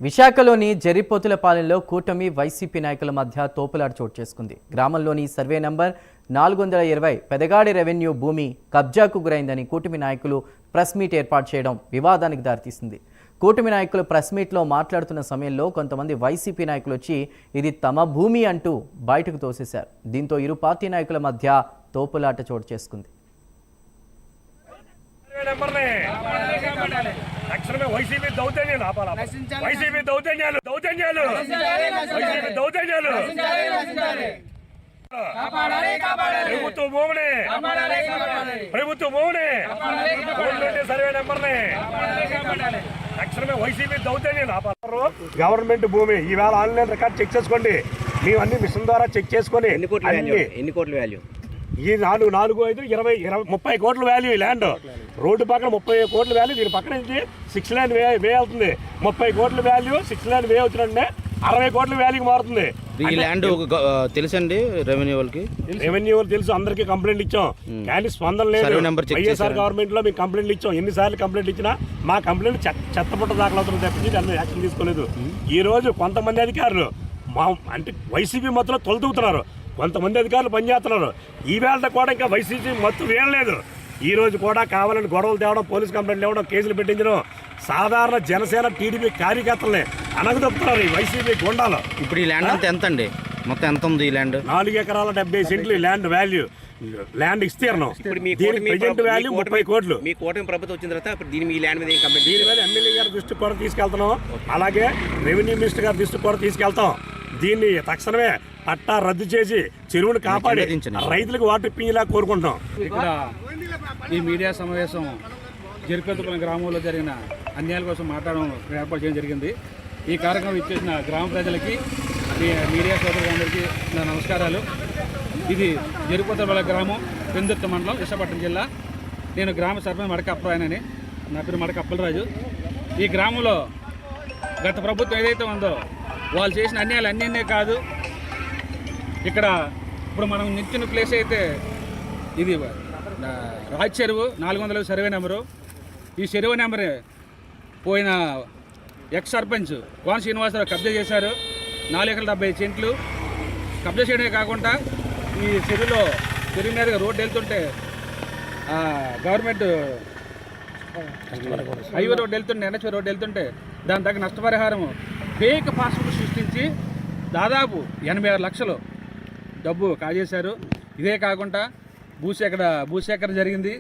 విశాఖలోని జరిపోతులపాలెంలో కూటమి వైసీపీ నాయకుల మధ్య తోపులాట చోటు చేసుకుంది. గ్రామంలోని సర్వే నంబర్ 420 పెదగాడి రెవెన్యూ భూమి కబ్జాకు గురైందని కూటమి నాయకులు ప్రెస్ మీట్ ఏర్పాటు చేయడం వివాదానికి దారితీసింది. కూటమి నాయకులు ప్రెస్ మీట్లో మాట్లాడుతున్న సమయంలో కొంతమంది వైసీపీ నాయకులు వచ్చి ఇది తమ భూమి అంటూ బయటకు తోసేశారు. దీంతో ఇరు పార్టీ నాయకుల మధ్య తోపులాట చోటు చేసుకుంది. తక్షణమే వైసీపీ దౌర్జన్యాలు ఆపాలి. వైసీపీ దౌర్జన్యాలు ప్రభుత్వ భూమిని సర్వే నెంబర్ని తక్షణమే వైసీపీ దౌర్జన్యాలు ఆపాలి. గవర్నమెంట్ భూమి ఈవేళ ఆన్లైన్ రికార్డ్ చెక్ చేసుకోండి. మేము అన్ని మిషన్ ద్వారా చెక్ చేసుకొని ఎన్ని కోట్ల వాల్యూ ఈ 4, 5, 20, 30 కోట్ల వాల్యూ ఈ ల్యాండ్. రోడ్డు పక్కన 30 కోట్ల వాల్యూ, దీని పక్కన నుంచి 6 లైన్ వే అవుతుంది. 30 కోట్ల వాల్యూ 6 లైన్ వే అవుతుందంటే 60 కోట్ల వాల్యూకి మారుతుంది. ఈ ల్యాండ్ తెలుసండి రెవెన్యూ వాళ్ళకి తెలుసు, అందరికీ కంప్లైంట్ ఇచ్చాం కానీ స్పందన లేదు. వైఎస్ఆర్ గవర్నమెంట్ లో మేము కంప్లైంట్లు ఇచ్చాం. ఎన్నిసార్లు కంప్లైంట్ ఇచ్చినా మా కంప్లైంట్ చెత్తపుట్ట దాఖలవుతుంది తప్పించి దాన్ని యాక్షన్ తీసుకోలేదు. ఈ రోజు కొంతమంది అధికారులు అంటే వైసీపీ మత్తులో తొలతూగుతున్నారు. కొంతమంది అధికారులు పనిచేస్తున్నారు. ఈవేళ కూడా ఇంకా వైసీపీ మత్తు వేయలేదు. ఈ రోజు కూడా కావాలని గొడవలు తేవడం, పోలీస్ కంప్లైంట్లు ఇవ్వడం, కేసులు పెట్టించడం, సాధారణ జనసేన టీడీపీ కార్యకర్తల్ని అనగదొక్కుతున్నారు ఈ వైసీపీ గుండాలు. ఇప్పుడు ఈ ల్యాండ్ అంతా ఎంత అండి? మొత్తం ఎంత ఉంది ఈ ల్యాండ్? 4 ఎకరాల 70 సెంట్లు ల్యాండ్ వాల్యూ, ల్యాండ్ విస్తీర్ణం. ప్రెజెంట్ వాల్యూ 30 కోట్లు. మీ కూటమి ప్రభుత్వం వచ్చిన తర్వాత దీని మీ ల్యాండ్ మీద దీని మీద ఎమ్మెల్యే గారి దృష్టికి కూడా తీసుకెళ్తున్నాం. అలాగే రెవెన్యూ మినిస్టర్ గారి దృష్టికి కూడా తీసుకెళ్తాం. దీన్ని తక్షణమే పట్టా రద్దు చేసి చెరువును కాపాడి రైతులకు వాటర్ ఇప్పించేలా కోరుకుంటున్నాం. ఇక్కడ ఈ మీడియా సమావేశం జరిపోతుల గ్రామంలో జరిగిన అన్యాయాల కోసం మాట్లాడడం ఏర్పాటు చేయడం జరిగింది. ఈ కార్యక్రమం ఇచ్చేసిన గ్రామ ప్రజలకి, మీడియా సోదరులందరికీ నా నమస్కారాలు. ఇది జరిపోతుల గ్రామం, పెందుర్తి మండలం, విశాఖపట్నం జిల్లా. నేను గ్రామ సర్పంచ్ మడక అప్పరాయనని. నా పేరు మడక అప్పలరాజు. ఈ గ్రామంలో గత ప్రభుత్వం ఏదైతే ఉందో వాళ్ళు చేసిన అన్యాయాలు అన్నీ కాదు. ఇక్కడ ఇప్పుడు మనం నిల్చున్న ప్లేస్ అయితే ఇది రాజ్ చెరువు 400 సర్వే నెంబరు. ఈ సర్వే నెంబర్ పోయిన ఎక్స్ సర్పంచ్ కోన శ్రీనివాసరావు కబ్జా చేశారు. 4 ఎకరాల 70 సెంట్లు కబ్జా చేయడమే కాకుండా ఈ చెరువు మీదుగా రోడ్డు వెళ్తుంటే గవర్నమెంట్ హైవే రోడ్డు వెళ్తుంటే, ఎన్హెచ్ రోడ్డు వెళ్తుంటే దాని తగ్గ నష్టపరిహారం ఫేక్ పాస్బుక్ సృష్టించి దాదాపు 86 లక్షలు డబ్బు కాజేశారు. ఇదే కాకుండా భూసేకరణ జరిగింది.